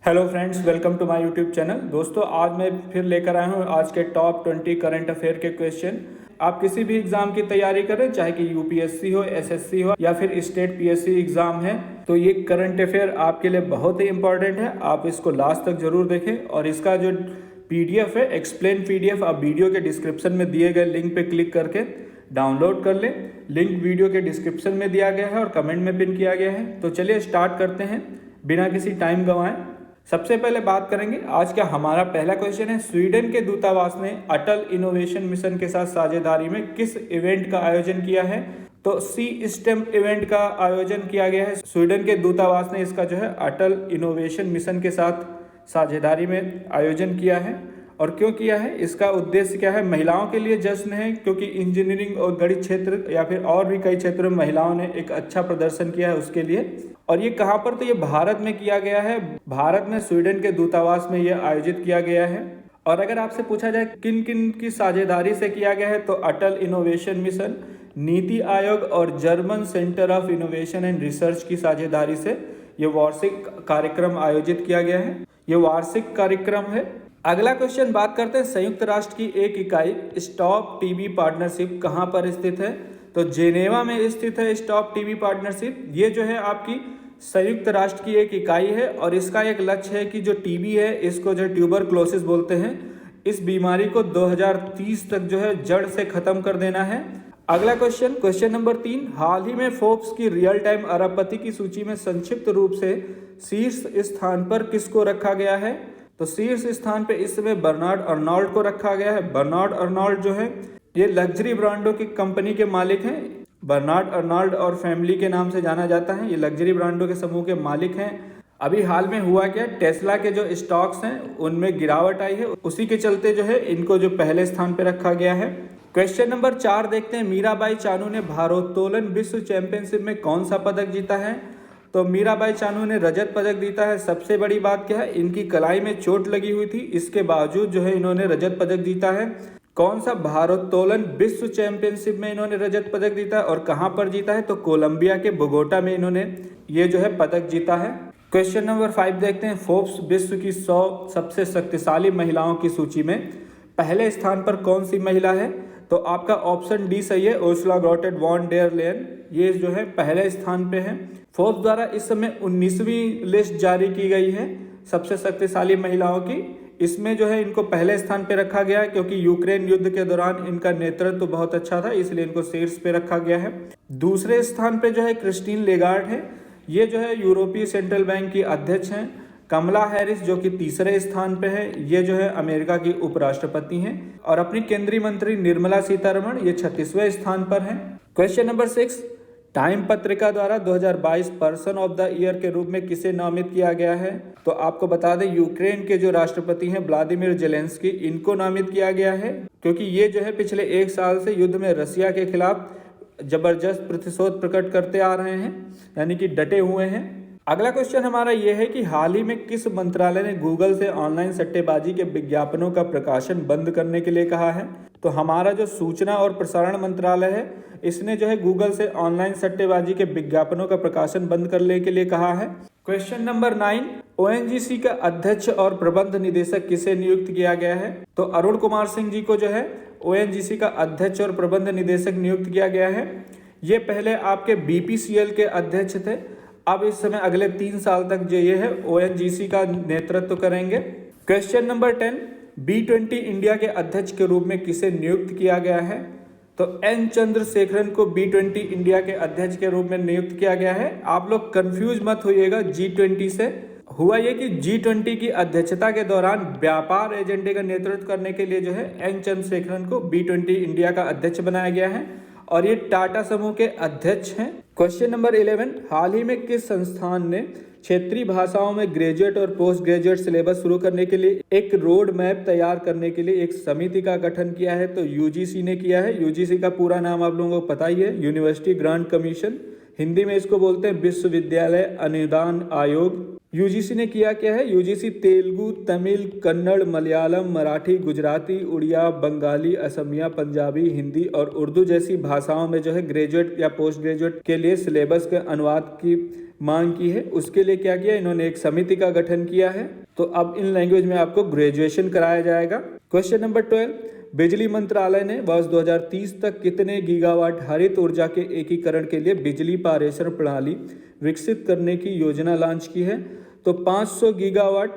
Hello friends, welcome to my YouTube channel. दोस्तों, आज मैं फिर लेकर आया हूँ आज के टॉप 20 करंट अफेयर के क्वेश्चन। आप किसी भी एग्जाम की तैयारी करें, चाहे कि यूपीएससी हो, एसएससी हो या फिर स्टेट पीएससी एग्जाम है, तो ये करंट अफेयर आपके लिए बहुत ही इंपॉर्टेंट है। आप इसको लास्ट तक जरूर देखें और इसका जो पीडीएफ है, एक्सप्लेन पीडीएफ, आप वीडियो के डिस्क्रिप्शन में दिए गए लिंक पे क्लिक करके डाउनलोड कर लें। लिंक वीडियो के डिस्क्रिप्शन में दिया गया है और कमेंट में पिन किया गया है। तो चलिए स्टार्ट करते हैं बिना किसी टाइम गंवाए। सबसे पहले बात करेंगे आज का हमारा पहला क्वेश्चन है, स्वीडन के दूतावास ने अटल इनोवेशन मिशन के साथ साझेदारी में किस इवेंट का आयोजन किया है? तो सी स्टेम इवेंट का आयोजन किया गया है। स्वीडन के दूतावास ने इसका जो है अटल इनोवेशन मिशन के साथ साझेदारी में आयोजन किया है। और क्यों किया है, इसका उद्देश्य क्या है? महिलाओं के लिए जश्न है, क्योंकि इंजीनियरिंग और गणित क्षेत्र या फिर और भी कई क्षेत्रों में महिलाओं ने एक अच्छा प्रदर्शन किया है उसके लिए। और ये कहाँ पर? तो ये भारत में किया गया है। भारत में स्वीडन के दूतावास में यह आयोजित किया गया है। और अगर आपसे पूछा जाए किन किन की साझेदारी से किया गया है, तो अटल इनोवेशन मिशन, नीति आयोग और German centre of innovation and research की साझेदारी से ये वार्षिक कार्यक्रम आयोजित किया गया है। ये वार्षिक कार्यक्रम है। अगला क्वेश्चन बात करते हैं, संयुक्त राष्ट्र की एक इकाई स्टॉप टीबी पार्टनरशिप कहाँ पर स्थित है? तो जेनेवा में स्थित है स्टॉप टीबी पार्टनरशिप। ये जो है आपकी संयुक्त राष्ट्र की एक इकाई है और इसका एक लक्ष्य है कि जो टीबी है, इसको जो ट्यूबरक्लोसिस बोलते हैं, इस बीमारी को 2030 तक जो है जड़ से खत्म कर देना है। अगला क्वेश्चन नंबर 3, हाल ही में फोर्ब्स की रियल टाइम अरबपति की सूची में संक्षिप्त रूप से शीर्ष स्थान पर किसको रखा गया है? तो शीर्ष स्थान पे इस समय बर्नार्ड अर्नॉल्ड को रखा गया है। बर्नार्ड अर्नॉल्ड जो है ये लग्जरी ब्रांडों की कंपनी के मालिक हैं। बर्नार्ड अर्नॉल्ड और फैमिली के नाम से जाना जाता है। ये लग्जरी ब्रांडों के समूह के मालिक हैं। अभी हाल में हुआ क्या, टेस्ला के जो स्टॉक्स हैं उनमें गिरावट आई है, उसी के चलते जो है इनको जो पहले स्थान पे रखा गया है। क्वेश्चन नंबर 4 देखते हैं, मीराबाई चानू ने भारोत्तोलन विश्व चैंपियनशिप में कौन सा पदक जीता है? तो मीराबाई चानू ने रजत पदक जीता है। सबसे बड़ी बात क्या है, इनकी कलाई में चोट लगी हुई थी, इसके बावजूद जो है इन्होंने रजत पदक जीता है। कौन सा भारोत्तोलन विश्व चैंपियनशिप में इन्होंने रजत पदक जीता है और कहां पर जीता है? तो कोलंबिया के बोगोटा में इन्होंने ये जो है पदक जीता है। क्वेश्चन नंबर 5 देखते हैं, फोर्ब्स विश्व की 100 सबसे शक्तिशाली महिलाओं की सूची में पहले स्थान पर कौन सी महिला है? तो आपका ऑप्शन डी सही है, उर्सुला ग्रॉटेट वॉन डेर लेयन, ये जो है पहले स्थान पे है। फोर्ब्स द्वारा इस समय 19वीं लिस्ट जारी की गई है सबसे शक्तिशाली महिलाओं की। इसमें जो है इनको पहले स्थान पे रखा गया है, क्योंकि यूक्रेन युद्ध के दौरान इनका नेतृत्व बहुत अच्छा था, इसलिए इनको शीर्ष पे रखा गया है। दूसरे स्थान पे जो है क्रिस्टीन लेगार्ड है। ये जो है यूरोपीय सेंट्रल बैंक की अध्यक्ष हैं। कमला हैरिस जो कि तीसरे स्थान पे है, ये जो है अमेरिका की उपराष्ट्रपति हैं। और अपनी केंद्रीय मंत्री निर्मला सीतारमण ये 36वें स्थान पर हैं। क्वेश्चन नंबर 6, टाइम पत्रिका द्वारा 2022 पर्सन ऑफ द ईयर के रूप में किसे नामित किया गया है? तो आपको बता दें, यूक्रेन के जो राष्ट्रपति हैं व्लादिमीर जेलेंस्की, इनको नामित किया गया है, क्योंकि ये जो है पिछले 1 साल से युद्ध में रसिया के खिलाफ जबरदस्त प्रतिशोध प्रकट करते आ रहे हैं, यानी कि डटे हुए हैं। अगला क्वेश्चन हमारा यह है कि हाल ही में किस मंत्रालय ने गूगल से ऑनलाइन सट्टेबाजी के विज्ञापनों का प्रकाशन बंद करने के लिए कहा है? तो हमारा जो सूचना और प्रसारण मंत्रालय है, इसने जो है गूगल से ऑनलाइन सट्टेबाजी के विज्ञापनों का प्रकाशन बंद करने के लिए कहा है। क्वेश्चन नंबर 9, ओएनजीसी का अध्यक्ष और प्रबंध निदेशक किसे नियुक्त किया गया है? तो अरुण कुमार सिंह जी को जो है ओएनजीसी का अध्यक्ष और प्रबंध निदेशक नियुक्त किया गया है। ये पहले आपके बीपीसीएल के अध्यक्ष थे, अब इस समय अगले 3 साल तक जो ये है ओएनजीसी का नेतृत्व करेंगे। क्वेश्चन नंबर 10, B20 इंडिया के अध्यक्ष के रूप में किसे नियुक्त किया गया है? तो एन चंद्रशेखरन को B20 इंडिया के अध्यक्ष के रूप में नियुक्त किया गया है। आप लोग कंफ्यूज मत होइएगा G20 से। हुआ ये कि G20 की अध्यक्षता के दौरान व्यापार एजेंडे का नेतृत्व करने के लिए जो है एन चंद्रशेखरन को B20 इंडिया का अध्यक्ष बनाया गया है और ये टाटा समूह के अध्यक्ष हैं। क्वेश्चन नंबर 11, हाल ही में किस संस्थान ने क्षेत्रीय भाषाओं में ग्रेजुएट और पोस्ट ग्रेजुएट सिलेबस शुरू करने के लिए एक रोड मैप तैयार करने के लिए एक समिति का गठन किया है? तो यूजीसी ने किया है। यूजीसी का पूरा नाम आप लोगों को पता ही है, यूनिवर्सिटी ग्रांट कमीशन, हिंदी में इसको बोलते हैं विश्वविद्यालय अनुदान आयोग। यूजीसी ने किया क्या है? यूजीसी तेलुगु, तमिल, कन्नड़, मलयालम, मराठी, गुजराती, उड़िया, बंगाली, असमिया, पंजाबी, हिंदी और उर्दू जैसी भाषाओं में जो है ग्रेजुएट या पोस्ट ग्रेजुएट के लिए सिलेबस के अनुवाद की मांग की है। उसके लिए क्या किया? इन्होंने एक समिति का गठन किया है। तो अब इन लैंग्वेज में आपको ग्रेजुएशन कराया जाएगा। क्वेश्चन नंबर 12, बिजली मंत्रालय ने वर्ष 2030 तक कितने गीगावाट हरित ऊर्जा के एकीकरण के लिए बिजली पारेषण प्रणाली विकसित करने की योजना लॉन्च की है? तो 500 गीगावाट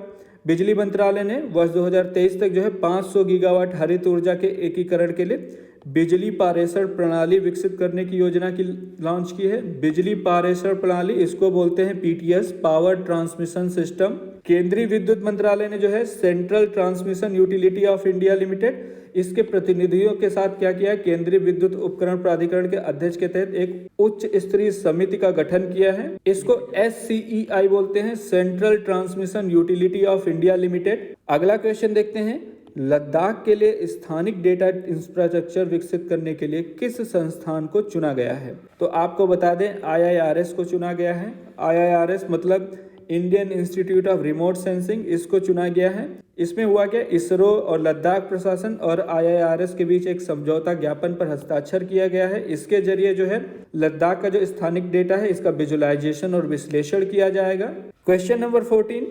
बिजली मंत्रालय ने वर्ष 2023 तक जो है 500 गीगावाट हरित ऊर्जा के एकीकरण के लिए बिजली पारेषण प्रणाली विकसित करने की योजना की लॉन्च की है। बिजली पारेषण प्रणाली, इसको बोलते हैं पीटीएस, पावर ट्रांसमिशन सिस्टम। केंद्रीय विद्युत मंत्रालय ने जो है central transmission utility of India limited, इसके प्रतिनिधियों के साथ क्या किया? केंद्रीय विद्युत उपकरण प्राधिकरण के अध्यक्ष के तहत एक उच्च स्तरीय समिति का गठन किया है। इसको SCEI बोलते हैं, central transmission utility of India limited. अगला क्वेश्चन देखते हैं, लद्दाख के लिए स्थानिक डेटा इंफ्रास्ट्रक्चर विकसित करने के लिए किस संस्थान को चुना गया है? तो आपको बता दें IIRS को चुना गया है। IIRS मतलब Indian institute of remote sensing, इसको चुना गया है। इसमें हुआ क्या? इसरो और लद्दाख प्रशासन और IIRS के बीच एक समझौता ज्ञापन पर हस्ताक्षर किया गया है। इसके जरिए जो है लद्दाख का जो स्थानिक डेटा है इसका विजुअलाइजेशन और विश्लेषण किया जाएगा। क्वेश्चन नंबर 14,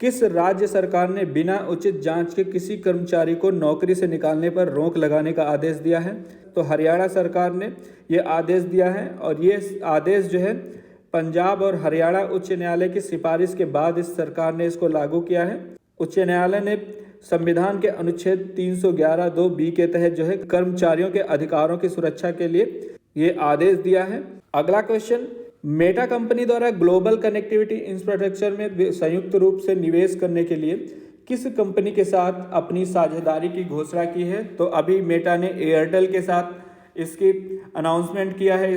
किस राज्य सरकार ने बिना उचित जांच के किसी कर्मचारी को नौकरी से निकालने पर रोक लगाने का आदेश दिया है? तो हरियाणा सरकार ने ये आदेश दिया है और ये आदेश जो है पंजाब और हरियाणा उच्च न्यायालय की सिफारिश के बाद इस सरकार ने इसको लागू किया है। उच्च न्यायालय ने संविधान के अनुच्छेद 311(2)(b) के तहत जो है कर्मचारियों के अधिकारों की सुरक्षा के लिए ये आदेश दिया है। अगला क्वेश्चन, मेटा कंपनी द्वारा ग्लोबल कनेक्टिविटी इंफ्रास्ट्रक्चर में संयुक्त रूप से निवेश करने के लिए किस कंपनी के साथ अपनी साझेदारी की घोषणा की है? तो अभी मेटा ने एयरटेल के साथ इसकी अनाउंसमेंट किया है।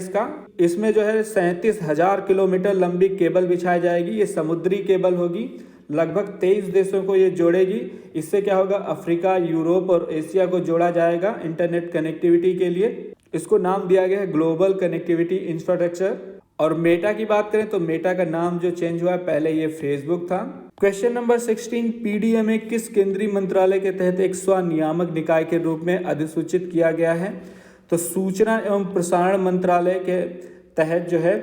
इसमें जो है 37,000 किलोमीटर लंबी केबल बिछाई जाएगी। ये समुद्री केबल होगी, लगभग 23 देशों को ये जोड़ेगी। इससे क्या होगा? अफ्रीका, यूरोप और एशिया को जोड़ा जाएगा इंटरनेट कनेक्टिविटी के लिए। इसको नाम दिया गया है ग्लोबल कनेक्टिविटी इंफ्रास्ट्रक्चर। और मेटा की बात करें तो मेटा का नाम जो चेंज हुआ है, पहले ये फेसबुक था। क्वेश्चन नंबर 16, पीडीएमए किस केंद्रीय मंत्रालय के तहत एक स्वनियामक निकाय के रूप में अधिसूचित किया गया है? तो सूचना एवं प्रसारण मंत्रालय के तहत जो है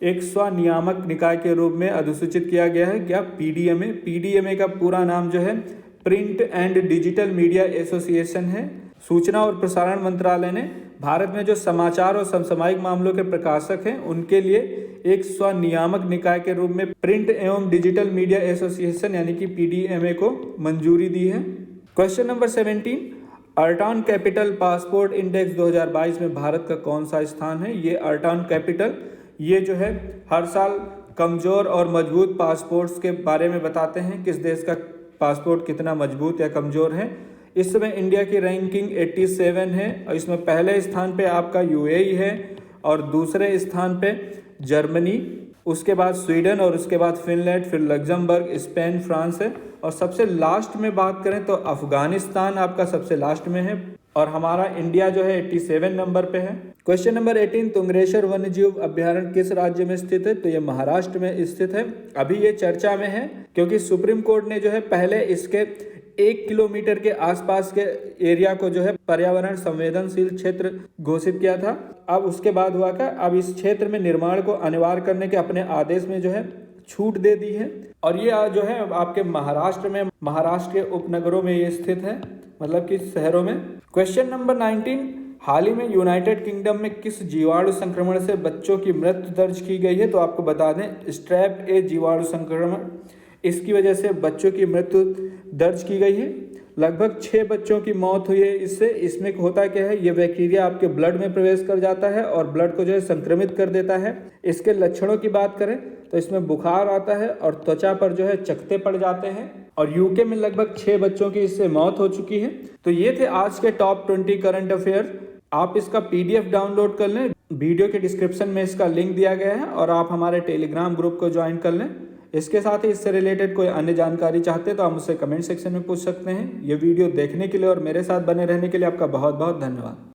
एक स्वनियामक निकाय के रूप में अधिसूचित किया गया है। क्या? पीडीएमए। पीडीएमए का पूरा नाम जो है print and digital media association है। सूचना और प्रसारण मंत्रालय ने भारत में जो समाचार और समसामयिक मामलों के प्रकाशक हैं उनके लिए एक स्वनियामक निकाय के रूप में प्रिंट एवं डिजिटल मीडिया एसोसिएशन यानी कि पीडीएमए को मंजूरी दी है। Question number 17, Arton capital passport index 2022 में भारत का कौन सा स्थान है? ये अर्टान कैपिटल ये जो है हर साल कमज़ोर और मजबूत पासपोर्ट्स के बारे में बताते हैं, किस देश का पासपोर्ट कितना मजबूत या कमज़ोर है। इस समय इंडिया की रैंकिंग 87 है और इसमें पहले स्थान पे आपका यूएई है और दूसरे स्थान पे जर्मनी, उसके बाद स्वीडन और उसके बाद फिनलैंड, फिर लग्जमबर्ग, स्पेन, फ्रांस है और सबसे लास्ट में बात करें तो अफगानिस्तान आपका सबसे लास्ट में है और हमारा इंडिया जो है 87 नंबर पे है। क्वेश्चन नंबर 18, तुंगरेश्वर वन्यजीव अभ्यारण्य किस राज्य में स्थित है? तो ये महाराष्ट्र में स्थित है। अभी ये चर्चा में है क्योंकि सुप्रीम कोर्ट ने जो है पहले इसके 1 किलोमीटर के आसपास के एरिया को जो है पर्यावरण संवेदनशील क्षेत्र घोषित किया था। अब उसके बाद हुआ क्या? अब इस क्षेत्र में निर्माण को अनिवार्य करने के अपने आदेश में जो है छूट दे दी है और ये जो है आपके महाराष्ट्र में, महाराष्ट्र के उपनगरों में ये स्थित है, मतलब कि शहरों में। क्वेश्चन नंबर 19, हाल ही में यूनाइटेड किंगडम में किस जीवाणु संक्रमण से बच्चों की मृत्यु दर्ज की गई है? तो आपको बता दें स्ट्रेप ए जीवाणु संक्रमण, इसकी वजह से बच्चों की मृत्यु दर्ज की गई है। लगभग 6 बच्चों की मौत हुई है इससे। इसमें होता क्या है? ये बैक्टीरिया आपके ब्लड में प्रवेश कर जाता है और ब्लड को जो है संक्रमित कर देता है। इसके लक्षणों की बात करें तो इसमें बुखार आता है और त्वचा पर जो है चकत्ते पड़ जाते हैं और यूके में लगभग 6 बच्चों की इससे मौत हो चुकी है। तो ये थे आज के टॉप 20 करंट अफेयर। आप इसका PDF डाउनलोड कर लें, वीडियो के डिस्क्रिप्शन में इसका लिंक दिया गया है और आप हमारे टेलीग्राम ग्रुप को ज्वाइन कर लें। इसके साथ ही इससे रिलेटेड कोई अन्य जानकारी चाहते हैं तो आप मुझसे कमेंट सेक्शन में पूछ सकते हैं। ये वीडियो देखने के लिए और मेरे साथ बने रहने के लिए आपका बहुत बहुत धन्यवाद।